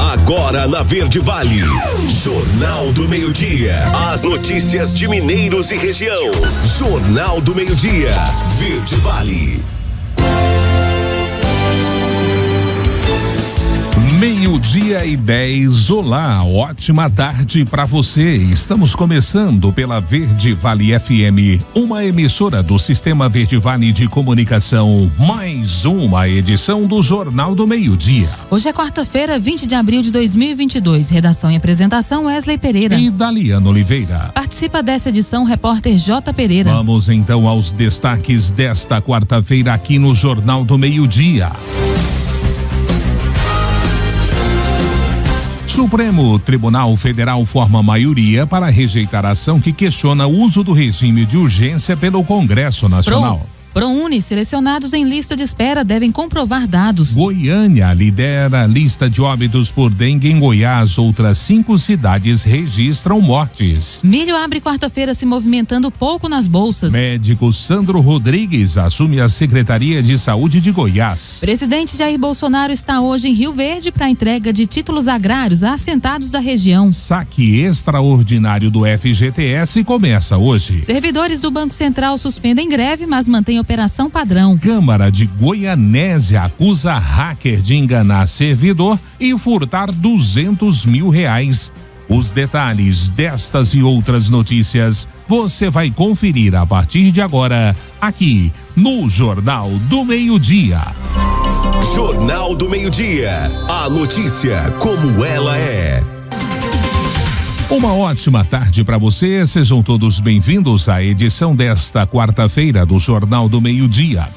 Agora na Verde Vale, Jornal do Meio-Dia. As notícias de Mineiros e região. Jornal do Meio-Dia, Verde Vale. 12:10. Olá, ótima tarde para você. Estamos começando pela Verde Vale FM, uma emissora do Sistema Verde Vale de Comunicação. Mais uma edição do Jornal do Meio-Dia. Hoje é quarta-feira, 20 de abril de 2022. Redação e apresentação Wesley Pereira e Daliana Oliveira. Participa dessa edição o repórter J. Pereira. Vamos então aos destaques desta quarta-feira aqui no Jornal do Meio-Dia. Supremo Tribunal Federal forma maioria para rejeitar a ação que questiona o uso do regime de urgência pelo Congresso Nacional. ProUni, selecionados em lista de espera devem comprovar dados. Goiânia lidera a lista de óbitos por dengue em Goiás. Outras 5 cidades registram mortes. Milho abre quarta-feira se movimentando pouco nas bolsas. Médico Sandro Rodrigues assume a Secretaria de Saúde de Goiás. Presidente Jair Bolsonaro está hoje em Rio Verde para a entrega de títulos agrários a assentados da região. Saque extraordinário do FGTS começa hoje. Servidores do Banco Central suspendem greve, mas mantêm operação padrão. Câmara de Goianésia acusa hacker de enganar servidor e furtar R$200 mil. Os detalhes destas e outras notícias você vai conferir a partir de agora, aqui no Jornal do Meio-Dia. Jornal do Meio-Dia. A notícia como ela é. Uma ótima tarde para você, sejam todos bem-vindos à edição desta quarta-feira do Jornal do Meio-Dia.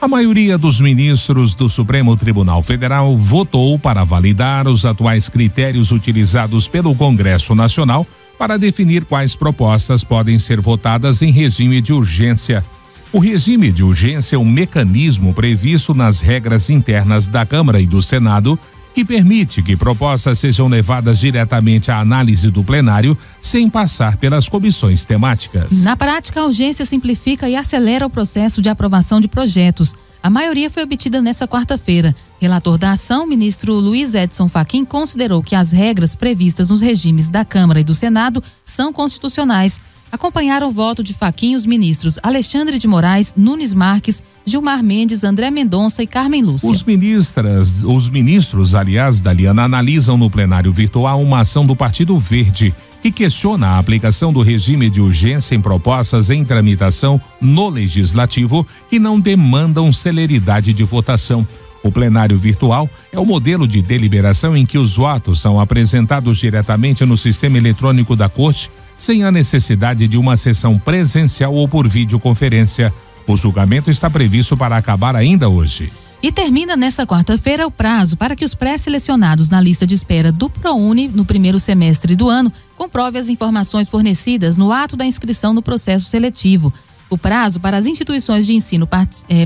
A maioria dos ministros do Supremo Tribunal Federal votou para validar os atuais critérios utilizados pelo Congresso Nacional para definir quais propostas podem ser votadas em regime de urgência. O regime de urgência é um mecanismo previsto nas regras internas da Câmara e do Senado que permite que propostas sejam levadas diretamente à análise do plenário sem passar pelas comissões temáticas. Na prática, a urgência simplifica e acelera o processo de aprovação de projetos. A maioria foi obtida nesta quarta-feira. Relator da ação, ministro Luiz Edson Fachin, considerou que as regras previstas nos regimes da Câmara e do Senado são constitucionais. Acompanharam o voto de Fachin os ministros Alexandre de Moraes, Nunes Marques, Gilmar Mendes, André Mendonça e Carmen Lúcia. Os ministros, aliás, Daliana, analisam no plenário virtual uma ação do Partido Verde que questiona a aplicação do regime de urgência em propostas em tramitação no Legislativo que não demandam celeridade de votação. O plenário virtual é o modelo de deliberação em que os votos são apresentados diretamente no sistema eletrônico da Corte, sem a necessidade de uma sessão presencial ou por videoconferência. O julgamento está previsto para acabar ainda hoje. E termina nesta quarta-feira o prazo para que os pré-selecionados na lista de espera do ProUni no primeiro semestre do ano comprove as informações fornecidas no ato da inscrição no processo seletivo. O prazo para as instituições de ensino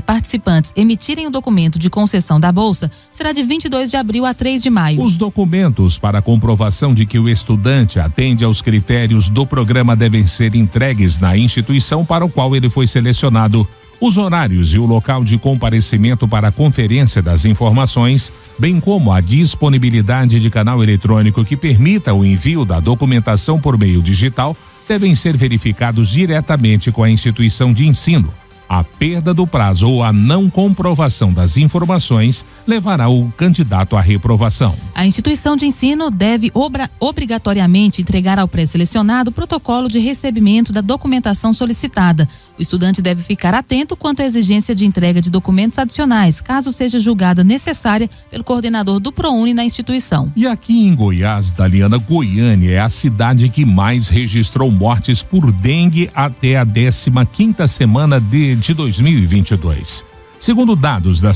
participantes emitirem o documento de concessão da bolsa será de 22 de abril a 3 de maio. Os documentos para comprovação de que o estudante atende aos critérios do programa devem ser entregues na instituição para o qual ele foi selecionado. Os horários e o local de comparecimento para a conferência das informações, bem como a disponibilidade de canal eletrônico que permita o envio da documentação por meio digital, devem ser verificados diretamente com a instituição de ensino. A perda do prazo ou a não comprovação das informações levará o candidato à reprovação. A instituição de ensino deve obrigatoriamente entregar ao pré-selecionado o protocolo de recebimento da documentação solicitada. O estudante deve ficar atento quanto à exigência de entrega de documentos adicionais, caso seja julgada necessária pelo coordenador do ProUni na instituição. E aqui em Goiás, Daliana, Goiânia é a cidade que mais registrou mortes por dengue até a 15ª semana de 2022. Segundo dados da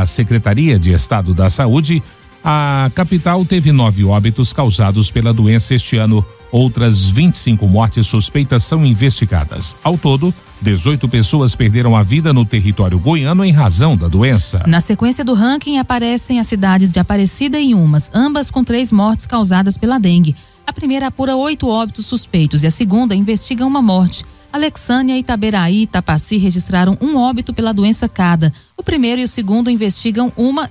Secretaria de Estado da Saúde, a capital teve 9 óbitos causados pela doença este ano. Outras 25 mortes suspeitas são investigadas. Ao todo, 18 pessoas perderam a vida no território goiano em razão da doença. Na sequência do ranking aparecem as cidades de Aparecida e Inhumas, ambas com 3 mortes causadas pela dengue. A primeira apura 8 óbitos suspeitos e a segunda investiga uma morte. Alexânia, Itaberaí e Itapaci registraram um óbito pela doença cada. O primeiro e o segundo investigam uma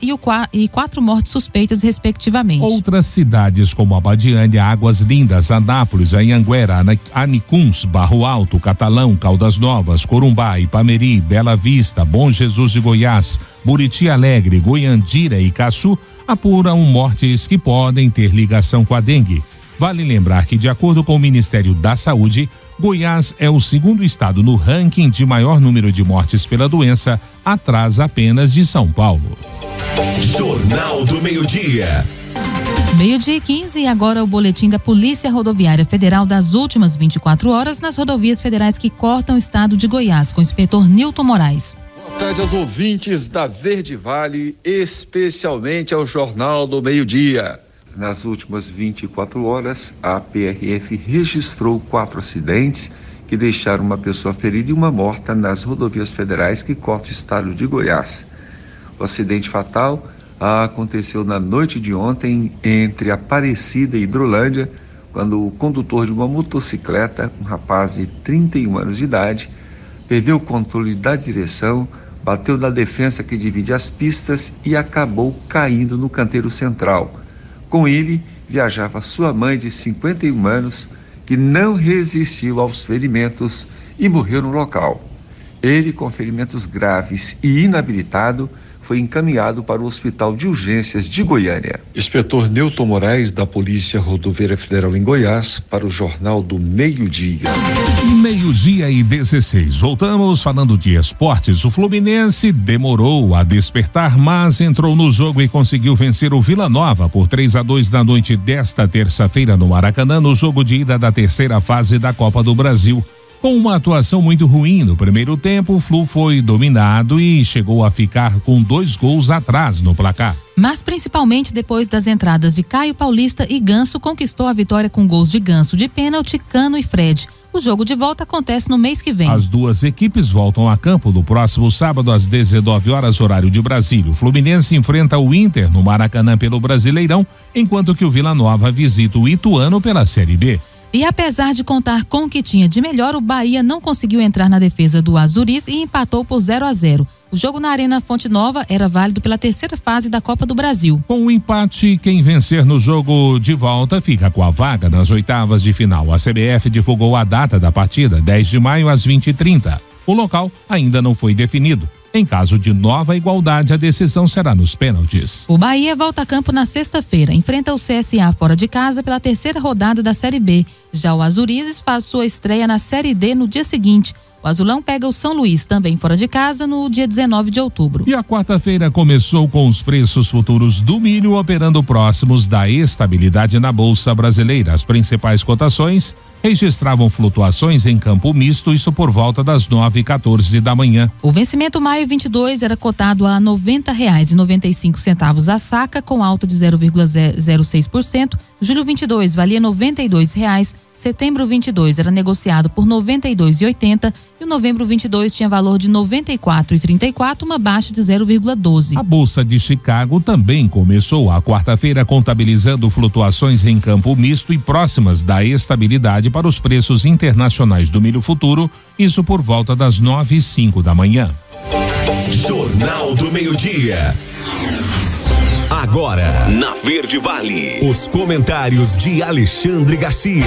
e 4 mortes suspeitas, respectivamente. Outras cidades como Abadiânia, Águas Lindas, Anápolis, Anhanguera, Anicuns, Barro Alto, Catalão, Caldas Novas, Corumbá, Ipameri, Bela Vista, Bom Jesus de Goiás, Buriti Alegre, Goiandira e Caçu apuram mortes que podem ter ligação com a dengue. Vale lembrar que, de acordo com o Ministério da Saúde, Goiás é o segundo estado no ranking de maior número de mortes pela doença, atrás apenas de São Paulo. Jornal do Meio-Dia. 12:15 e agora o boletim da Polícia Rodoviária Federal das últimas 24 horas nas rodovias federais que cortam o estado de Goiás, com o inspetor Nilton Moraes. Boa tarde aos ouvintes da Verde Vale, especialmente ao Jornal do Meio-Dia. Nas últimas 24 horas, a PRF registrou 4 acidentes que deixaram uma pessoa ferida e uma morta nas rodovias federais que cortam o estado de Goiás. O acidente fatal aconteceu na noite de ontem entre Aparecida e Hidrolândia, quando o condutor de uma motocicleta, um rapaz de 31 anos de idade, perdeu o controle da direção, bateu na defensa que divide as pistas e acabou caindo no canteiro central. Com ele, viajava sua mãe de 51 anos, que não resistiu aos ferimentos e morreu no local. Ele, com ferimentos graves e inabilitado, foi encaminhado para o Hospital de Urgências de Goiânia. Inspetor Nilton Moraes, da Polícia Rodoviária Federal em Goiás, para o Jornal do Meio-Dia. 12:16. Voltamos falando de esportes. O Fluminense demorou a despertar, mas entrou no jogo e conseguiu vencer o Vila Nova por 3-2 na noite desta terça-feira no Maracanã, no jogo de ida da terceira fase da Copa do Brasil. Com uma atuação muito ruim no primeiro tempo, o Flu foi dominado e chegou a ficar com 2 gols atrás no placar. Mas principalmente depois das entradas de Caio Paulista e Ganso, conquistou a vitória com gols de Ganso de pênalti, Cano e Fred. O jogo de volta acontece no mês que vem. As duas equipes voltam a campo no próximo sábado às 19 horas, horário de Brasília. O Fluminense enfrenta o Inter no Maracanã pelo Brasileirão, enquanto que o Vila Nova visita o Ituano pela Série B. E apesar de contar com o que tinha de melhor, o Bahia não conseguiu entrar na defesa do Azuris e empatou por 0-0. O jogo na Arena Fonte Nova era válido pela terceira fase da Copa do Brasil. Com o empate, quem vencer no jogo de volta fica com a vaga nas oitavas de final. A CBF divulgou a data da partida, 10 de maio às 20h30. O local ainda não foi definido. Em caso de nova igualdade, a decisão será nos pênaltis. O Bahia volta a campo na sexta-feira. Enfrenta o CSA fora de casa pela terceira rodada da Série B. Já o Azurizes faz sua estreia na Série D no dia seguinte. O Azulão pega o São Luís, também fora de casa, no dia 19 de outubro. E a quarta-feira começou com os preços futuros do milho operando próximos da estabilidade na Bolsa Brasileira. As principais cotações registravam flutuações em campo misto, isso por volta das 9h14 da manhã. O vencimento maio 22 era cotado a R$ 90,95 a saca, com alta de 0,06%. Julho 22 valia R$ 92,00. Setembro 22 era negociado por R$ 92,80 e o novembro 22 tinha valor de R$ 94,34, uma baixa de 0,12. A Bolsa de Chicago também começou a quarta-feira contabilizando flutuações em campo misto e próximas da estabilidade para os preços internacionais do milho futuro, isso por volta das 9h05 da manhã. Jornal do Meio-Dia. Agora, na Verde Vale, os comentários de Alexandre Garcia.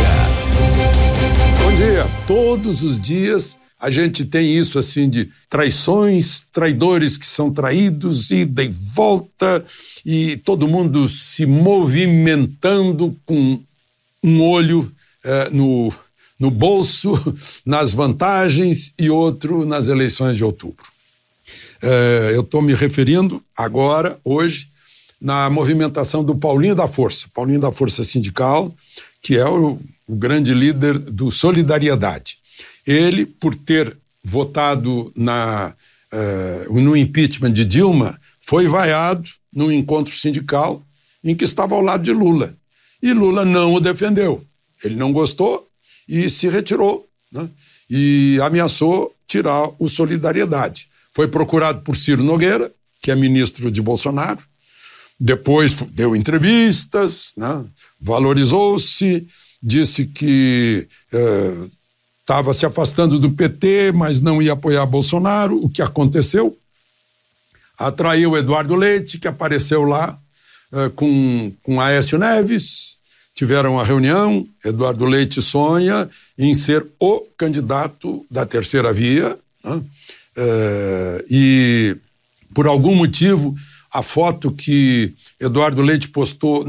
Bom dia. Todos os dias a gente tem isso assim de traições, traidores que são traídos, ida e volta, e todo mundo se movimentando com um olho no bolso, nas vantagens, e outro nas eleições de outubro. Eu estou me referindo agora, hoje, na movimentação do Paulinho da Força Sindical, que é o grande líder do Solidariedade. Ele, por ter votado no impeachment de Dilma, foi vaiado num encontro sindical em que estava ao lado de Lula. E Lula não o defendeu. Ele não gostou e se retirou, né? E ameaçou tirar o Solidariedade. Foi procurado por Ciro Nogueira, que é ministro de Bolsonaro. Depois deu entrevistas, né? Valorizou-se, disse que estava se afastando do PT, mas não ia apoiar Bolsonaro. O que aconteceu? Atraiu Eduardo Leite, que apareceu lá com Aécio Neves, tiveram uma reunião. Eduardo Leite sonha em ser o candidato da terceira via, né? E por algum motivo a foto que Eduardo Leite postou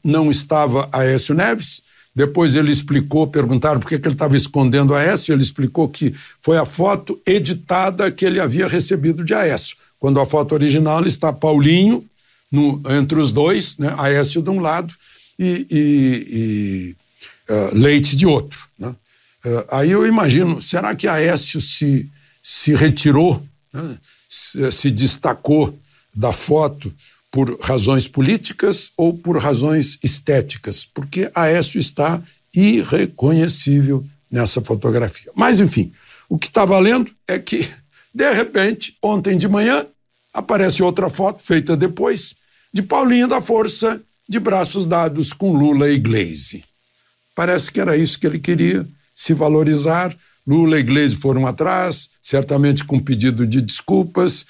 não estava Aécio Neves. Depois ele explicou, perguntaram por que ele estava escondendo Aécio, ele explicou que foi a foto editada que ele havia recebido de Aécio. Quando a foto original está Paulinho entre os dois, né? Aécio de um lado e Leite de outro, né? Aí eu imagino, será que Aécio se retirou, né? Se destacou da foto por razões políticas ou por razões estéticas? Porque Aécio está irreconhecível nessa fotografia. Mas, enfim, o que está valendo é que, de repente, ontem de manhã, aparece outra foto, feita depois, de Paulinho da Força, de braços dados com Lula e Gleisi. Parece que era isso que ele queria, se valorizar. Lula e Gleisi foram atrás, certamente com pedido de desculpas,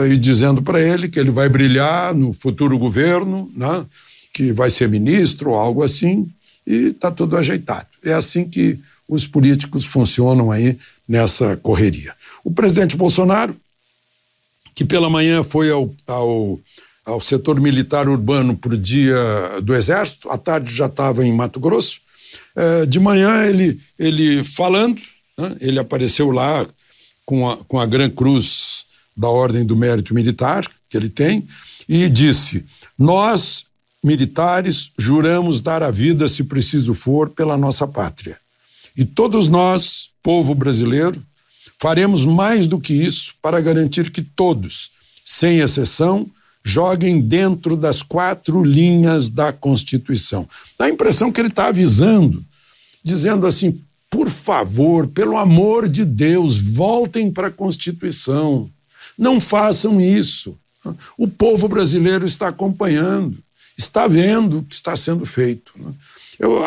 e dizendo para ele que ele vai brilhar no futuro governo, né? Que vai ser ministro ou algo assim, e está tudo ajeitado. É assim que os políticos funcionam aí nessa correria. O presidente Bolsonaro, que pela manhã foi ao setor militar urbano para o dia do Exército, à tarde já estava em Mato Grosso, de manhã ele falando, né? Ele apareceu lá com a Gran Cruz da Ordem do Mérito Militar, que ele tem, e disse: nós, militares, juramos dar a vida, se preciso for, pela nossa pátria. E todos nós, povo brasileiro, faremos mais do que isso para garantir que todos, sem exceção, joguem dentro das 4 linhas da Constituição. Dá a impressão que ele está avisando, dizendo assim: por favor, pelo amor de Deus, voltem para a Constituição. Não façam isso. O povo brasileiro está acompanhando, está vendo o que está sendo feito.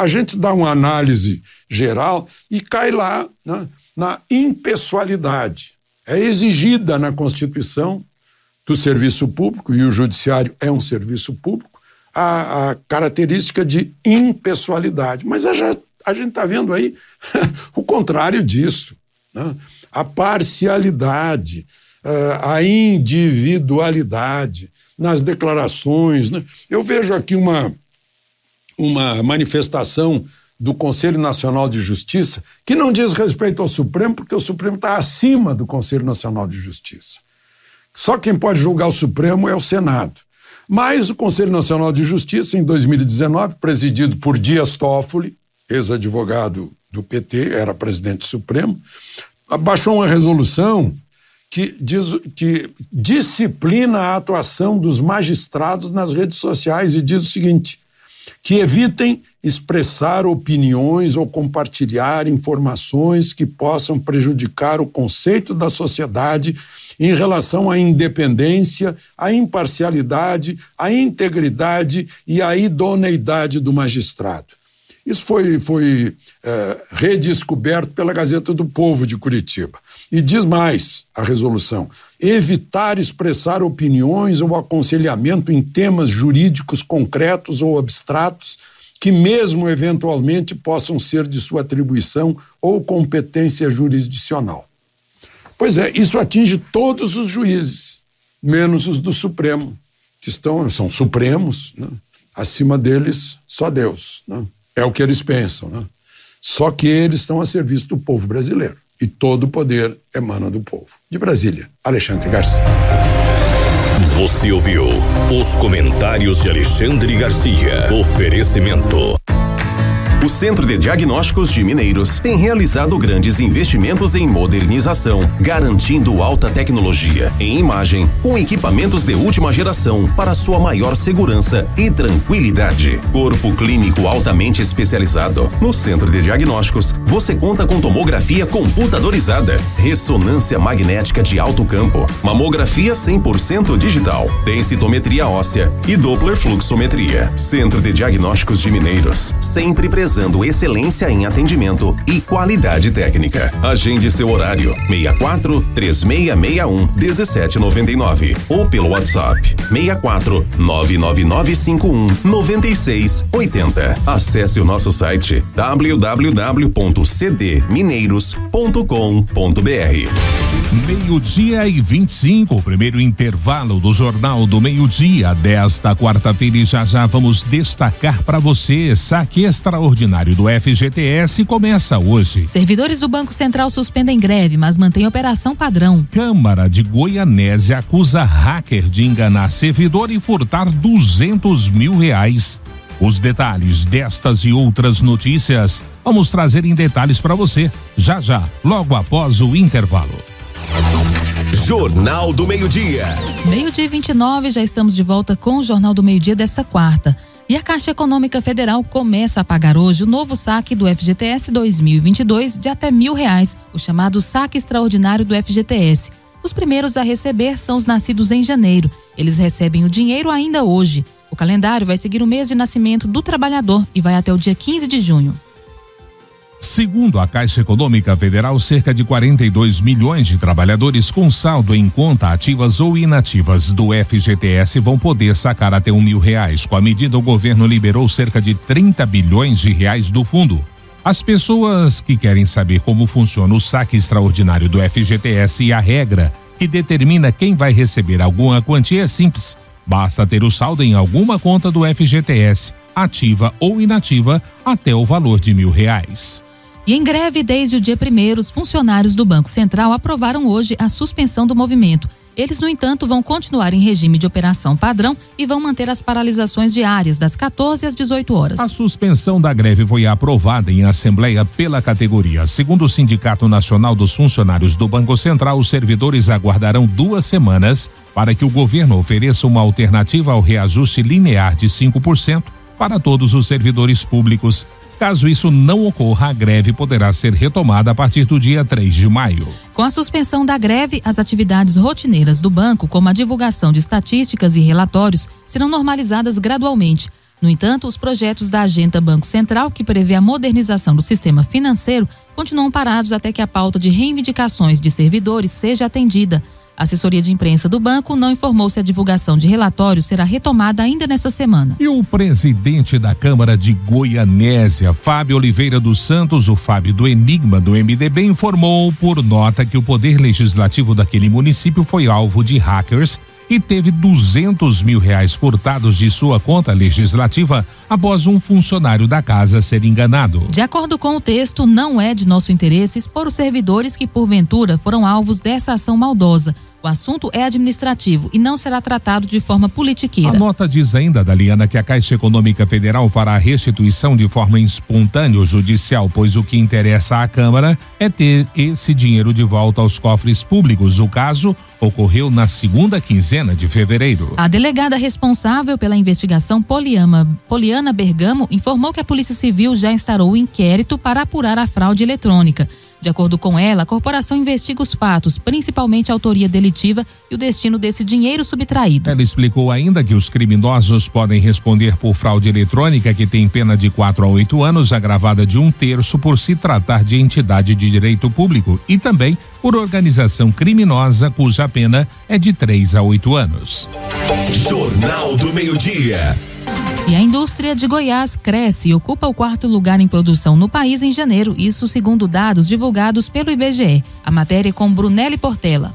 A gente dá uma análise geral e cai lá, né, na impessoalidade. É exigida na Constituição do serviço público, e o judiciário é um serviço público, a característica de impessoalidade. Mas a gente está vendo aí o contrário disso, né? A parcialidade, a individualidade nas declarações, né? Eu vejo aqui uma manifestação do Conselho Nacional de Justiça que não diz respeito ao Supremo, porque o Supremo está acima do Conselho Nacional de Justiça. Só quem pode julgar o Supremo é o Senado. Mas o Conselho Nacional de Justiça, em 2019, presidido por Dias Toffoli, ex-advogado do PT, era presidente supremo, baixou uma resolução que disciplina a atuação dos magistrados nas redes sociais e diz o seguinte: que evitem expressar opiniões ou compartilhar informações que possam prejudicar o conceito da sociedade em relação à independência, à imparcialidade, à integridade e à idoneidade do magistrado. Isso foi redescoberto pela Gazeta do Povo de Curitiba. E diz mais a resolução: evitar expressar opiniões ou aconselhamento em temas jurídicos concretos ou abstratos que mesmo eventualmente possam ser de sua atribuição ou competência jurisdicional. Pois é, isso atinge todos os juízes, menos os do Supremo, que são supremos, né? Acima deles, só Deus, né? É o que eles pensam, né? Só que eles estão a serviço do povo brasileiro. E todo o poder emana do povo. De Brasília, Alexandre Garcia. Você ouviu os comentários de Alexandre Garcia. Oferecimento. O Centro de Diagnósticos de Mineiros tem realizado grandes investimentos em modernização, garantindo alta tecnologia em imagem, com equipamentos de última geração para sua maior segurança e tranquilidade. Corpo clínico altamente especializado. No Centro de Diagnósticos, você conta com tomografia computadorizada, ressonância magnética de alto campo, mamografia 100% digital, densitometria óssea e Doppler fluxometria. Centro de Diagnósticos de Mineiros, sempre presente prezando excelência em atendimento e qualidade técnica. Agende seu horário 64-3661-1799 ou pelo WhatsApp 64-99951-9680. Acesse o nosso site www.cdmineiros.com.br. 12:25, o primeiro intervalo do Jornal do Meio-Dia desta quarta-feira, e já vamos destacar para você: saque extraordinário do FGTS começa hoje. Servidores do Banco Central suspendem greve, mas mantém operação padrão. Câmara de Goianésia acusa hacker de enganar servidor e furtar R$200 mil. Os detalhes destas e outras notícias vamos trazer em detalhes para você já, logo após o intervalo. Jornal do Meio-Dia. 12:29, já estamos de volta com o Jornal do Meio-Dia dessa quarta. E a Caixa Econômica Federal começa a pagar hoje o novo saque do FGTS 2022 de até R$1.000, o chamado saque extraordinário do FGTS. Os primeiros a receber são os nascidos em janeiro. Eles recebem o dinheiro ainda hoje. O calendário vai seguir o mês de nascimento do trabalhador e vai até o dia 15 de junho. Segundo a Caixa Econômica Federal, cerca de 42 milhões de trabalhadores com saldo em conta ativas ou inativas do FGTS vão poder sacar até R$1.000. Com a medida, o governo liberou cerca de 30 bilhões de reais do fundo. As pessoas que querem saber como funciona o saque extraordinário do FGTS e a regra que determina quem vai receber alguma quantia é simples. Basta ter o saldo em alguma conta do FGTS, ativa ou inativa, até o valor de R$1.000. E em greve desde o dia 1º, os funcionários do Banco Central aprovaram hoje a suspensão do movimento. Eles, no entanto, vão continuar em regime de operação padrão e vão manter as paralisações diárias das 14 às 18 horas. A suspensão da greve foi aprovada em assembleia pela categoria. Segundo o Sindicato Nacional dos Funcionários do Banco Central, os servidores aguardarão 2 semanas para que o governo ofereça uma alternativa ao reajuste linear de 5% para todos os servidores públicos. Caso isso não ocorra, a greve poderá ser retomada a partir do dia 3 de maio. Com a suspensão da greve, as atividades rotineiras do banco, como a divulgação de estatísticas e relatórios, serão normalizadas gradualmente. No entanto, os projetos da Agenda Banco Central, que prevê a modernização do sistema financeiro, continuam parados até que a pauta de reivindicações de servidores seja atendida. A assessoria de imprensa do banco não informou se a divulgação de relatórios será retomada ainda nesta semana. E o presidente da Câmara de Goianésia, Fábio Oliveira dos Santos, o Fábio do Enigma do MDB, informou por nota que o poder legislativo daquele município foi alvo de hackers e teve R$200 mil furtados de sua conta legislativa após um funcionário da casa ser enganado. De acordo com o texto, não é de nosso interesse expor os servidores que porventura foram alvos dessa ação maldosa. O assunto é administrativo e não será tratado de forma politiqueira. A nota diz ainda, Daliana, que a Caixa Econômica Federal fará a restituição de forma espontânea ou judicial, pois o que interessa à Câmara é ter esse dinheiro de volta aos cofres públicos. O caso ocorreu na segunda quinzena de fevereiro. A delegada responsável pela investigação, Poliana Bergamo, informou que a Polícia Civil já instaurou o inquérito para apurar a fraude eletrônica. De acordo com ela, a corporação investiga os fatos, principalmente a autoria delitiva e o destino desse dinheiro subtraído. Ela explicou ainda que os criminosos podem responder por fraude eletrônica, que tem pena de 4 a 8 anos, agravada de 1/3 por se tratar de entidade de direito público, e também por organização criminosa, cuja pena é de 3 a 8 anos. Jornal do Meio-Dia. E a indústria de Goiás cresce e ocupa o 4º lugar em produção no país em janeiro, isso segundo dados divulgados pelo IBGE. A matéria é com Brunelli Portela.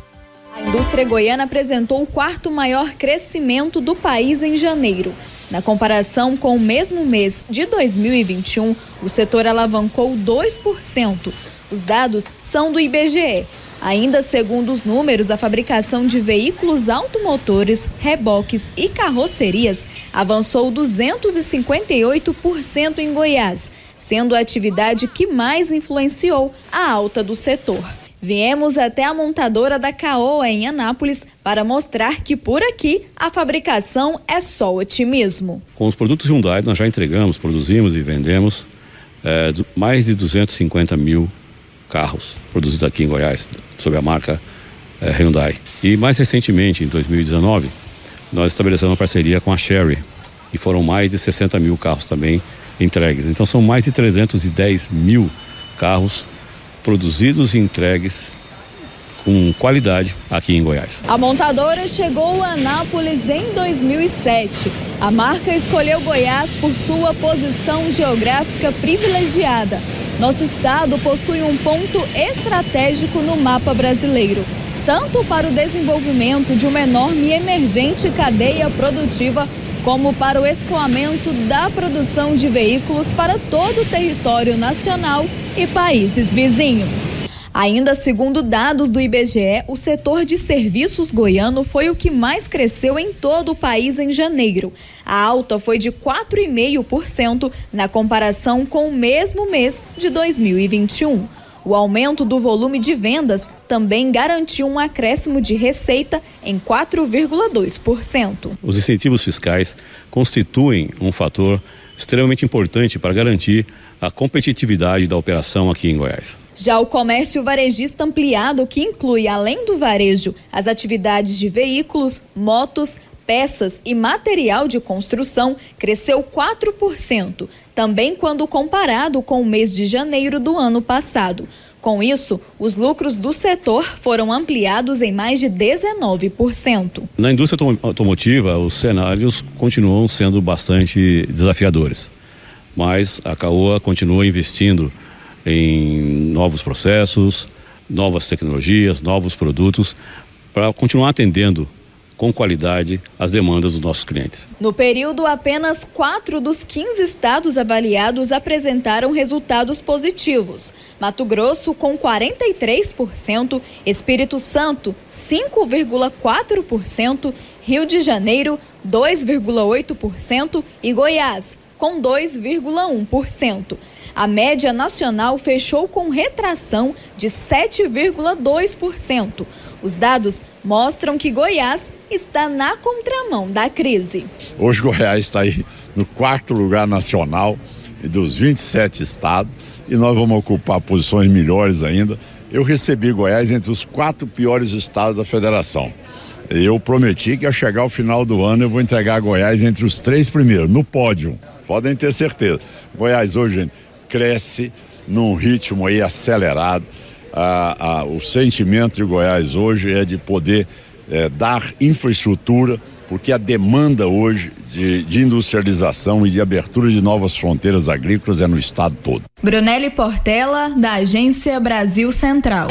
A indústria goiana apresentou o 4º maior crescimento do país em janeiro. Na comparação com o mesmo mês de 2021, o setor alavancou 2%. Os dados são do IBGE. Ainda segundo os números, a fabricação de veículos automotores, reboques e carrocerias avançou 258% em Goiás, sendo a atividade que mais influenciou a alta do setor. Viemos até a montadora da Caoa, em Anápolis, para mostrar que por aqui a fabricação é só otimismo. Com os produtos Hyundai, nós já entregamos, produzimos e vendemos mais de 250 mil carros produzidos aqui em Goiás, sob a marca Hyundai. E mais recentemente, em 2019, nós estabelecemos uma parceria com a Chery e foram mais de 60 mil carros também entregues. Então são mais de 310 mil carros produzidos e entregues com qualidade aqui em Goiás. A montadora chegou a Anápolis em 2007. A marca escolheu Goiás por sua posição geográfica privilegiada. Nosso estado possui um ponto estratégico no mapa brasileiro, tanto para o desenvolvimento de uma enorme e emergente cadeia produtiva, como para o escoamento da produção de veículos para todo o território nacional e países vizinhos. Ainda segundo dados do IBGE, o setor de serviços goiano foi o que mais cresceu em todo o país em janeiro. A alta foi de 4,5% na comparação com o mesmo mês de 2021. O aumento do volume de vendas também garantiu um acréscimo de receita em 4,2%. Os incentivos fiscais constituem um fator extremamente importante para garantir a competitividade da operação aqui em Goiás. Já o comércio varejista ampliado, que inclui, além do varejo, as atividades de veículos, motos, peças e material de construção, cresceu 4%, também quando comparado com o mês de janeiro do ano passado. Com isso, os lucros do setor foram ampliados em mais de 19%. Na indústria automotiva, os cenários continuam sendo bastante desafiadores, mas a Caoa continua investindo em novos processos, novas tecnologias, novos produtos, para continuar atendendo com qualidade as demandas dos nossos clientes. No período, apenas 4 dos 15 estados avaliados apresentaram resultados positivos. Mato Grosso com 43%, Espírito Santo 5,4%, Rio de Janeiro 2,8% e Goiás com 2,1%. A média nacional fechou com retração de 7,2%. Os dados mostram que Goiás está na contramão da crise. Hoje Goiás está aí no 4º lugar nacional dos 27 estados e nós vamos ocupar posições melhores ainda. Eu recebi Goiás entre os 4 piores estados da federação. Eu prometi que ao chegar ao final do ano eu vou entregar Goiás entre os 3 primeiros, no pódio. Podem ter certeza. Goiás hoje cresce num ritmo aí acelerado. O sentimento de Goiás hoje é de poder dar infraestrutura, porque a demanda hoje de industrialização e de abertura de novas fronteiras agrícolas é no estado todo. Brunelli Portela, da Agência Brasil Central.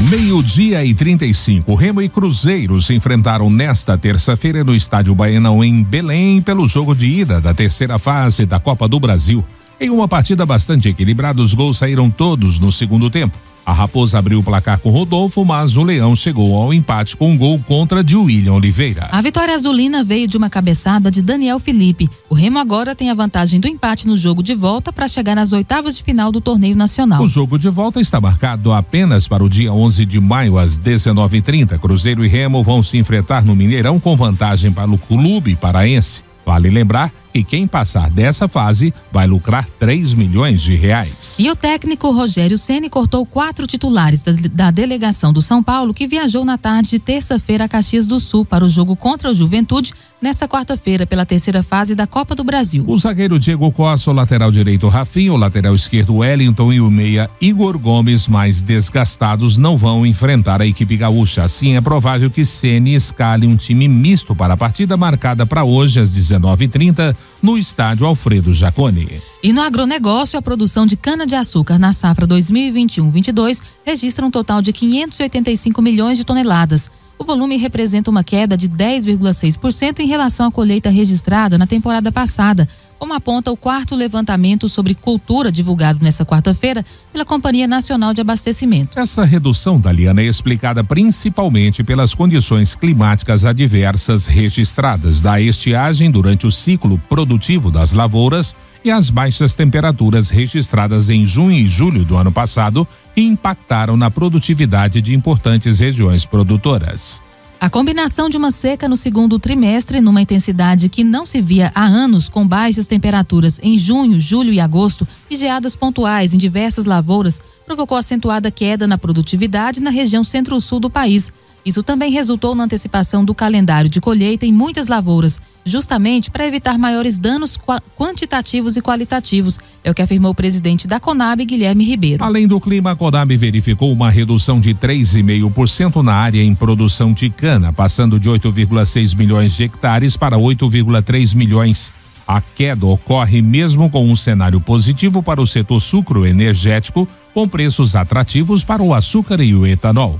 12:35. Remo e Cruzeiro se enfrentaram nesta terça-feira no Estádio Baenão, em Belém, pelo jogo de ida da terceira fase da Copa do Brasil. Em uma partida bastante equilibrada, os gols saíram todos no segundo tempo. A Raposa abriu o placar com Rodolfo, mas o Leão chegou ao empate com um gol contra de William Oliveira. A vitória azulina veio de uma cabeçada de Daniel Felipe. O Remo agora tem a vantagem do empate no jogo de volta para chegar nas oitavas de final do torneio nacional. O jogo de volta está marcado apenas para o dia 11 de maio, às 19h30. Cruzeiro e Remo vão se enfrentar no Mineirão com vantagem para o clube paraense. Vale lembrar que quem passar dessa fase vai lucrar 3 milhões de reais. E o técnico Rogério Ceni cortou 4 titulares da delegação do São Paulo, que viajou na tarde de terça-feira a Caxias do Sul para o jogo contra o Juventude nesta quarta-feira pela terceira fase da Copa do Brasil. O zagueiro Diego Costa, o lateral direito Rafinha, o lateral esquerdo Wellington e o meia Igor Gomes, mais desgastados, não vão enfrentar a equipe gaúcha. Assim, é provável que Ceni escale um time misto para a partida marcada para hoje às 19h30 no estádio Alfredo Jaconi. E no agronegócio, a produção de cana-de-açúcar na safra 2021-22 registra um total de 585 milhões de toneladas. O volume representa uma queda de 10,6% em relação à colheita registrada na temporada passada, como aponta o 4º levantamento sobre cultura divulgado nesta quarta-feira pela Companhia Nacional de Abastecimento. Essa redução, Daliana, é explicada principalmente pelas condições climáticas adversas registradas, da estiagem durante o ciclo produtivo das lavouras e as baixas temperaturas registradas em junho e julho do ano passado, que impactaram na produtividade de importantes regiões produtoras. A combinação de uma seca no segundo trimestre, numa intensidade que não se via há anos, com baixas temperaturas em junho, julho e agosto e geadas pontuais em diversas lavouras, provocou acentuada queda na produtividade na região centro-sul do país. Isso também resultou na antecipação do calendário de colheita em muitas lavouras, justamente para evitar maiores danos quantitativos e qualitativos, é o que afirmou o presidente da Conab, Guilherme Ribeiro. Além do clima, a Conab verificou uma redução de 3,5% na área em produção de cana, passando de 8,6 milhões de hectares para 8,3 milhões. A queda ocorre mesmo com um cenário positivo para o setor sucroenergético, com preços atrativos para o açúcar e o etanol.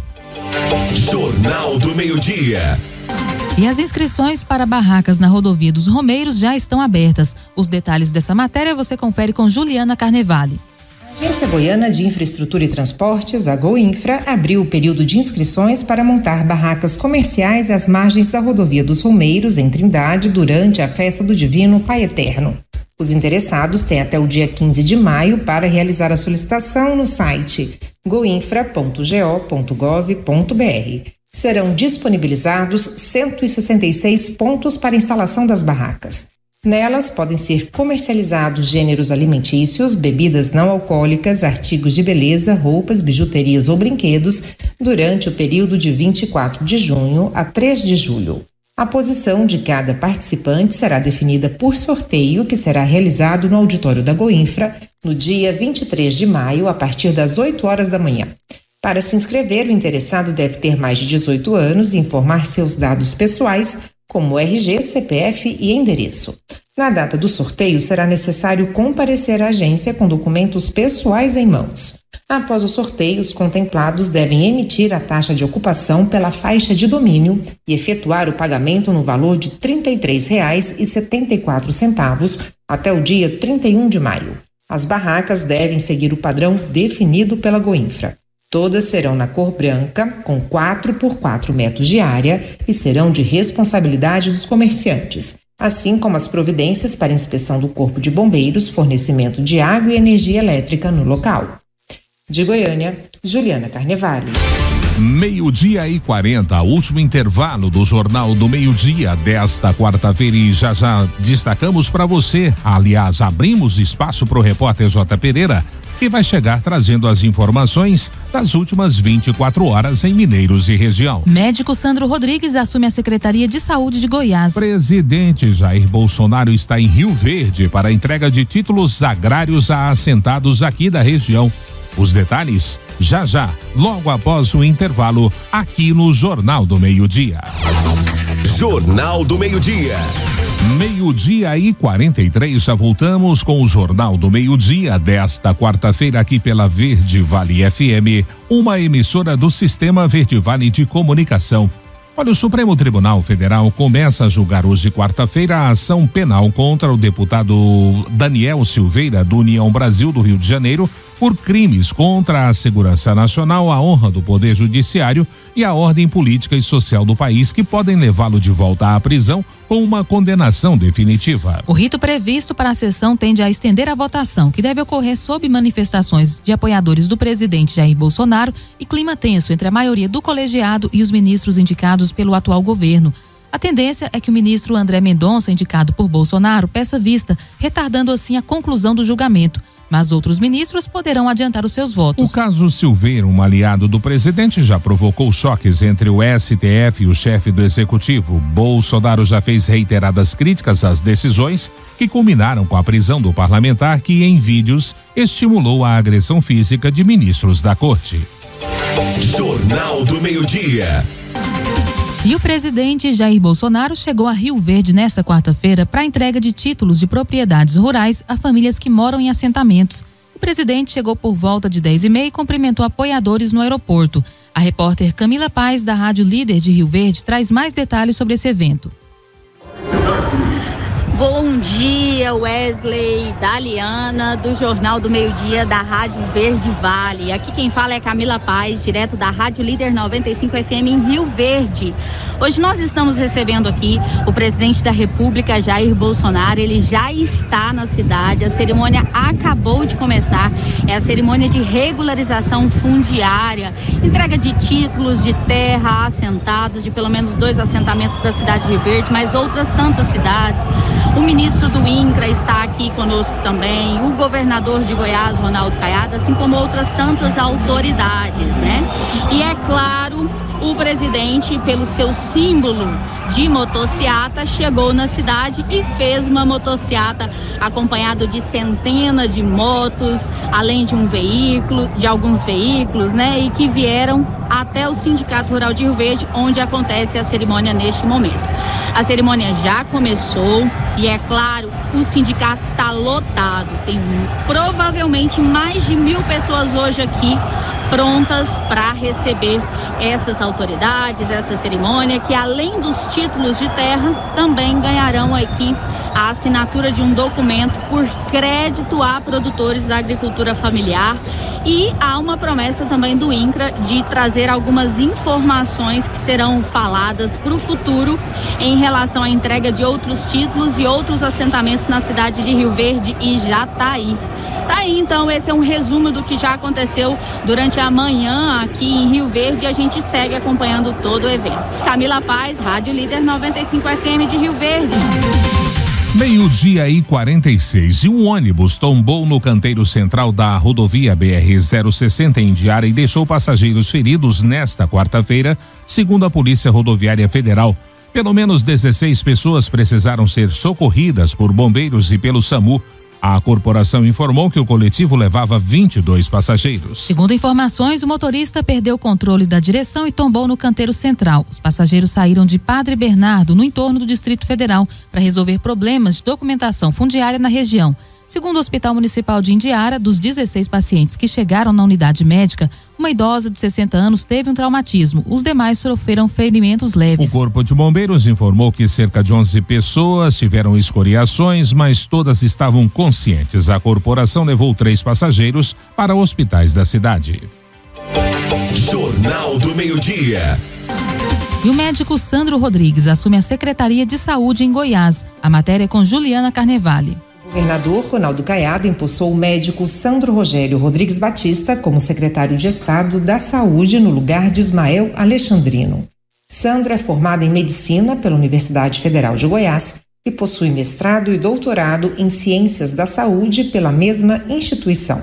Jornal do Meio-Dia. E as inscrições para barracas na rodovia dos Romeiros já estão abertas. Os detalhes dessa matéria você confere com Juliana Carnevale. A Agência Goiana de Infraestrutura e Transportes, a Goinfra, abriu o período de inscrições para montar barracas comerciais às margens da rodovia dos Romeiros, em Trindade, durante a Festa do Divino Pai Eterno. Os interessados têm até o dia 15 de maio para realizar a solicitação no site goinfra.go.gov.br. Serão disponibilizados 166 pontos para instalação das barracas. Nelas podem ser comercializados gêneros alimentícios, bebidas não alcoólicas, artigos de beleza, roupas, bijuterias ou brinquedos durante o período de 24 de junho a 3 de julho. A posição de cada participante será definida por sorteio, que será realizado no auditório da Goinfra no dia 23 de maio, a partir das 8 horas da manhã. Para se inscrever, o interessado deve ter mais de 18 anos e informar seus dados pessoais, como RG, CPF e endereço. Na data do sorteio, será necessário comparecer à agência com documentos pessoais em mãos. Após o sorteio, os contemplados devem emitir a taxa de ocupação pela faixa de domínio e efetuar o pagamento no valor de R$ 33,74 até o dia 31 de maio. As barracas devem seguir o padrão definido pela Goinfra. Todas serão na cor branca, com 4 por 4 metros de área e serão de responsabilidade dos comerciantes, assim como as providências para inspeção do Corpo de Bombeiros, fornecimento de água e energia elétrica no local. De Goiânia, Juliana Carnevale. 12:40, último intervalo do Jornal do Meio-Dia desta quarta-feira, e já destacamos para você, aliás, abrimos espaço para o repórter J. Pereira, que vai chegar trazendo as informações das últimas 24 horas em Mineiros e região. Médico Sandro Rodrigues assume a Secretaria de Saúde de Goiás. Presidente Jair Bolsonaro está em Rio Verde para a entrega de títulos agrários a assentados aqui da região. Os detalhes já, logo após o intervalo, aqui no Jornal do Meio-Dia. Jornal do Meio-Dia. 12:43, já voltamos com o Jornal do Meio-Dia desta quarta-feira aqui pela Verde Vale FM, uma emissora do Sistema Verde Vale de Comunicação. Olha, o Supremo Tribunal Federal começa a julgar hoje, quarta-feira, a ação penal contra o deputado Daniel Silveira, do União Brasil do Rio de Janeiro, por crimes contra a segurança nacional, a honra do Poder Judiciário e a ordem política e social do país, que podem levá-lo de volta à prisão com uma condenação definitiva. O rito previsto para a sessão tende a estender a votação, que deve ocorrer sob manifestações de apoiadores do presidente Jair Bolsonaro e clima tenso entre a maioria do colegiado e os ministros indicados pelo atual governo. A tendência é que o ministro André Mendonça, indicado por Bolsonaro, peça vista, retardando assim a conclusão do julgamento. Mas outros ministros poderão adiantar os seus votos. O caso Silveira, um aliado do presidente, já provocou choques entre o STF e o chefe do executivo. Bolsonaro já fez reiteradas críticas às decisões que culminaram com a prisão do parlamentar, que em vídeos estimulou a agressão física de ministros da corte. Jornal do Meio-Dia. E o presidente Jair Bolsonaro chegou a Rio Verde nesta quarta-feira para a entrega de títulos de propriedades rurais a famílias que moram em assentamentos. O presidente chegou por volta de 10h30 e cumprimentou apoiadores no aeroporto. A repórter Camila Paz, da Rádio Líder de Rio Verde, traz mais detalhes sobre esse evento. Bom dia, Wesley, Daliana, do Jornal do Meio-Dia da Rádio Verde Vale. Aqui quem fala é Camila Paz, direto da Rádio Líder 95 FM em Rio Verde. Hoje nós estamos recebendo aqui o presidente da República, Jair Bolsonaro. Ele já está na cidade, a cerimônia acabou de começar. É a cerimônia de regularização fundiária, entrega de títulos de terra a assentados de pelo menos 2 assentamentos da cidade de Rio Verde, mas outras tantas cidades. O ministro do INCRA está aqui conosco também, o governador de Goiás, Ronaldo Caiado, assim como outras tantas autoridades, né? E é claro o presidente, pelo seu símbolo de motociata, chegou na cidade e fez uma motociata acompanhado de centenas de motos, além de alguns veículos, né? E que vieram até o Sindicato Rural de Rio Verde, onde acontece a cerimônia neste momento. A cerimônia já começou e, é claro, o sindicato está lotado. Tem provavelmente mais de 1.000 pessoas hoje aqui prontas para receber essas autoridades, essa cerimônia, que além dos títulos de terra, também ganharão aqui a assinatura de um documento por crédito a produtores da agricultura familiar. E há uma promessa também do INCRA de trazer algumas informações que serão faladas para o futuro em relação à entrega de outros títulos e outros assentamentos na cidade de Rio Verde e Jataí. Tá aí, então, esse é um resumo do que já aconteceu durante a manhã aqui em Rio Verde. A gente segue acompanhando todo o evento. Camila Paz, Rádio Líder 95 FM de Rio Verde. 12:46 e um ônibus tombou no canteiro central da rodovia BR-060 em Indiara e deixou passageiros feridos nesta quarta-feira, segundo a Polícia Rodoviária Federal. Pelo menos 16 pessoas precisaram ser socorridas por bombeiros e pelo SAMU. A corporação informou que o coletivo levava 22 passageiros. Segundo informações, o motorista perdeu o controle da direção e tombou no canteiro central. Os passageiros saíram de Padre Bernardo, no entorno do Distrito Federal, para resolver problemas de documentação fundiária na região. Segundo o Hospital Municipal de Indiara, dos 16 pacientes que chegaram na unidade médica, uma idosa de 60 anos teve um traumatismo. Os demais sofreram ferimentos leves. O Corpo de Bombeiros informou que cerca de 11 pessoas tiveram escoriações, mas todas estavam conscientes. A corporação levou 3 passageiros para hospitais da cidade. Jornal do Meio-Dia. E o médico Sandro Rodrigues assume a Secretaria de Saúde em Goiás. A matéria é com Juliana Carnevale. O governador Ronaldo Caiado empossou o médico Sandro Rogério Rodrigues Batista como secretário de Estado da Saúde no lugar de Ismael Alexandrino. Sandro é formado em medicina pela Universidade Federal de Goiás e possui mestrado e doutorado em ciências da saúde pela mesma instituição.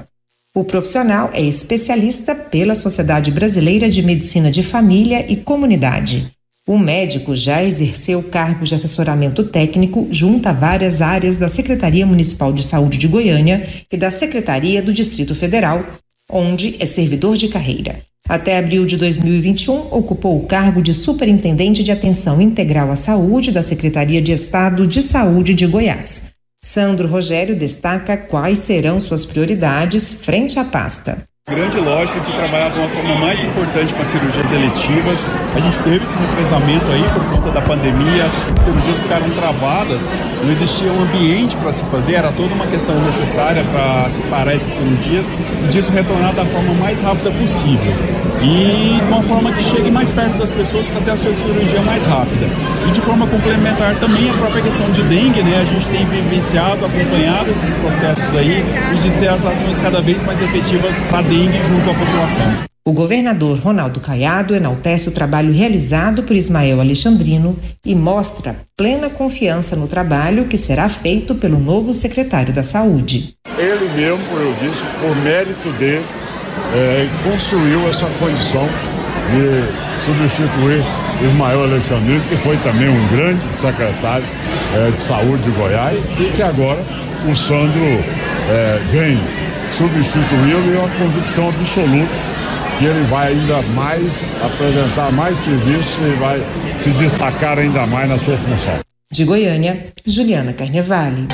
O profissional é especialista pela Sociedade Brasileira de Medicina de Família e Comunidade. O médico já exerceu cargos de assessoramento técnico junto a várias áreas da Secretaria Municipal de Saúde de Goiânia e da Secretaria do Distrito Federal, onde é servidor de carreira. Até abril de 2021, ocupou o cargo de Superintendente de Atenção Integral à Saúde da Secretaria de Estado de Saúde de Goiás. Sandro Rogério destaca quais serão suas prioridades frente à pasta. Grande lógica de trabalhar de uma forma mais importante com as cirurgias eletivas. A gente teve esse represamento aí por conta da pandemia, as cirurgias ficaram travadas, não existia um ambiente para se fazer, era toda uma questão necessária para separar essas cirurgias e disso retornar da forma mais rápida possível. E de uma forma que chegue mais perto das pessoas para ter a sua cirurgia mais rápida. E de forma complementar também a própria questão de dengue, né? A gente tem vivenciado, acompanhado esses processos aí e de ter as ações cada vez mais efetivas para dengue junto à população. O governador Ronaldo Caiado enaltece o trabalho realizado por Ismael Alexandrino e mostra plena confiança no trabalho que será feito pelo novo secretário da Saúde. Ele mesmo, como eu disse, por mérito dele, construiu essa condição de substituir Ismael Alexandrino, que foi também um grande secretário de saúde de Goiás e que agora o Sandro vem substituí-lo e uma convicção absoluta que ele vai ainda mais apresentar mais serviço e vai se destacar ainda mais na sua função. De Goiânia, Juliana Carnevale.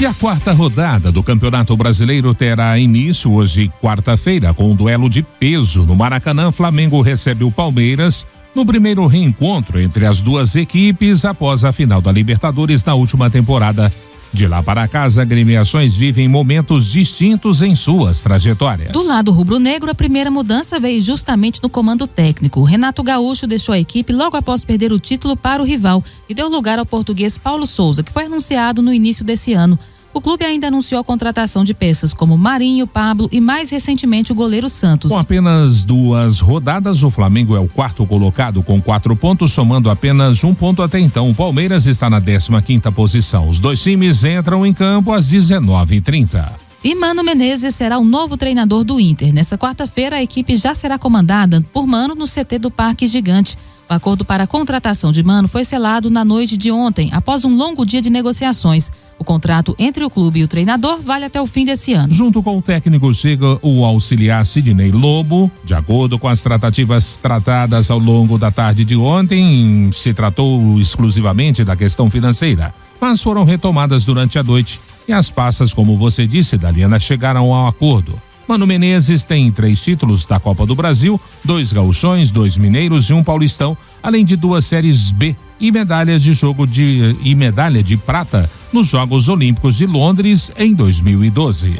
E a 4ª rodada do Campeonato Brasileiro terá início hoje, quarta-feira, com um duelo de peso. No Maracanã, Flamengo recebe o Palmeiras no primeiro reencontro entre as duas equipes após a final da Libertadores na última temporada. De lá para cá, as agremiações vivem momentos distintos em suas trajetórias. Do lado rubro-negro, a primeira mudança veio justamente no comando técnico. O Renato Gaúcho deixou a equipe logo após perder o título para o rival e deu lugar ao português Paulo Souza, que foi anunciado no início desse ano. O clube ainda anunciou a contratação de peças como Marinho, Pablo e mais recentemente o goleiro Santos. Com apenas 2 rodadas, o Flamengo é o 4º colocado com 4 pontos, somando apenas 1 ponto até então. O Palmeiras está na 15ª posição. Os dois times entram em campo às 19h30. E Mano Menezes será o novo treinador do Inter. Nessa quarta-feira, a equipe já será comandada por Mano no CT do Parque Gigante. O acordo para a contratação de Mano foi selado na noite de ontem, após um longo dia de negociações. O contrato entre o clube e o treinador vale até o fim desse ano. Junto com o técnico chega o auxiliar Sidney Lobo. De acordo com as tratativas tratadas ao longo da tarde de ontem, se tratou exclusivamente da questão financeira, mas foram retomadas durante a noite. E as passas, como você disse, Daliana, chegaram ao acordo. Mano Menezes tem 3 títulos da Copa do Brasil, 2 gauchões, 2 mineiros e 1 paulistão, além de 2 séries B e medalha de prata nos Jogos Olímpicos de Londres em 2012.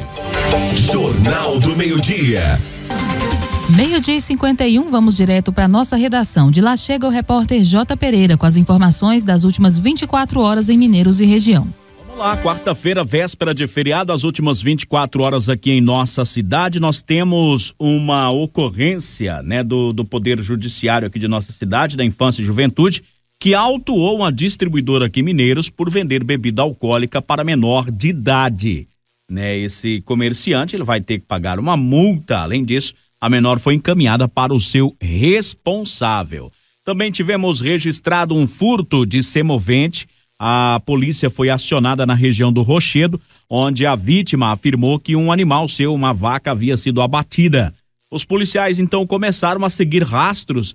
Jornal do Meio-Dia. 12:51, vamos direto para nossa redação. De lá chega o repórter J. Pereira com as informações das últimas 24 horas em Mineiros e região. Olá, quarta-feira, véspera de feriado, as últimas 24 horas aqui em nossa cidade, nós temos uma ocorrência, do Poder Judiciário aqui de nossa cidade, da Infância e Juventude, que autuou uma distribuidora aqui em Mineiros por vender bebida alcoólica para menor de idade. Esse comerciante, ele vai ter que pagar uma multa. Além disso, a menor foi encaminhada para o seu responsável. Também tivemos registrado um furto de semovente. A polícia foi acionada na região do Rochedo, onde a vítima afirmou que um animal seu, uma vaca, havia sido abatida. Os policiais então começaram a seguir rastros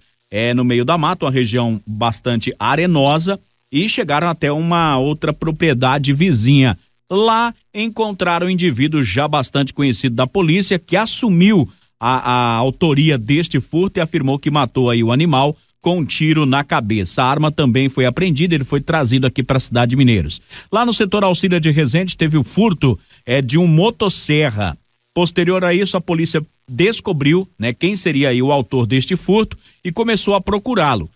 no meio da mata, uma região bastante arenosa, e chegaram até uma outra propriedade vizinha. Lá encontraram um indivíduo já bastante conhecido da polícia que assumiu a autoria deste furto e afirmou que matou aí o animal com um tiro na cabeça. A arma também foi apreendida, ele foi trazido aqui para a cidade de Mineiros. Lá no setor Auxília de Resende teve o furto de um motosserra. Posterior a isso, a polícia descobriu quem seria aí o autor deste furto e começou a procurá-lo.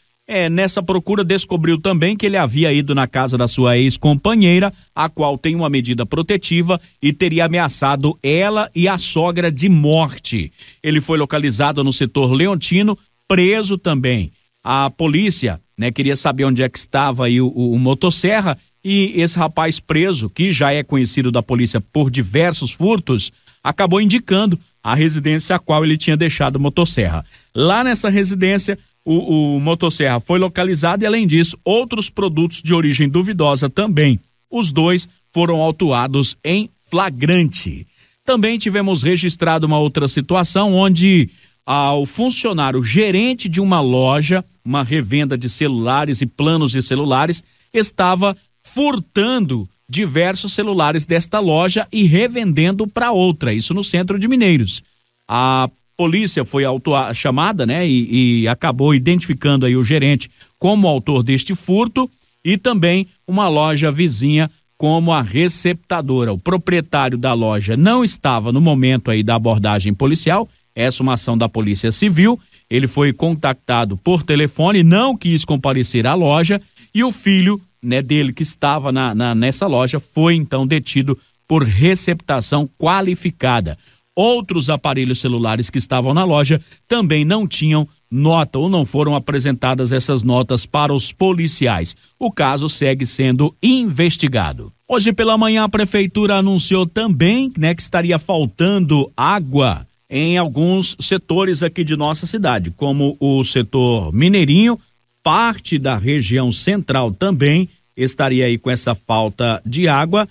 Nessa procura descobriu também que ele havia ido na casa da sua ex-companheira, a qual tem uma medida protetiva, e teria ameaçado ela e a sogra de morte. Ele foi localizado no setor Leontino, preso também. A polícia, queria saber onde é que estava aí o motosserra, e esse rapaz preso, que já é conhecido da polícia por diversos furtos, acabou indicando a residência a qual ele tinha deixado o motosserra. Lá nessa residência, o motosserra foi localizado e, além disso, outros produtos de origem duvidosa também. Os 2 foram autuados em flagrante. Também tivemos registrado uma outra situação onde o funcionário gerente de uma loja, uma revenda de celulares e planos de celulares, estava furtando diversos celulares desta loja e revendendo para outra, isso no centro de Mineiros. A polícia foi chamada, e acabou identificando aí o gerente como autor deste furto e também uma loja vizinha como a receptadora. O proprietário da loja não estava no momento aí da abordagem policial. Essa é uma ação da Polícia Civil. Ele foi contactado por telefone, não quis comparecer à loja, e o filho dele que estava nessa loja foi então detido por receptação qualificada. Outros aparelhos celulares que estavam na loja também não tinham nota ou não foram apresentadas essas notas para os policiais. O caso segue sendo investigado. Hoje pela manhã a prefeitura anunciou também que estaria faltando água em alguns setores aqui de nossa cidade, como o setor Mineirinho, parte da região central também estaria aí com essa falta de água,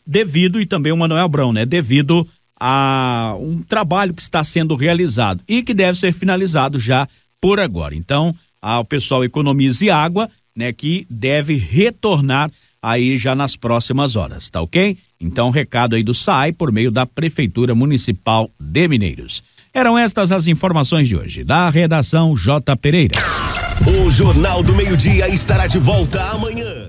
devido, e também o Manuel Abrão, devido a um trabalho que está sendo realizado e que deve ser finalizado já por agora. Então, o pessoal Economize Água, que deve retornar aí já nas próximas horas, tá ok? Então, recado aí do SAI por meio da Prefeitura Municipal de Mineiros. Eram estas as informações de hoje, da redação J. Pereira. O Jornal do Meio-Dia estará de volta amanhã.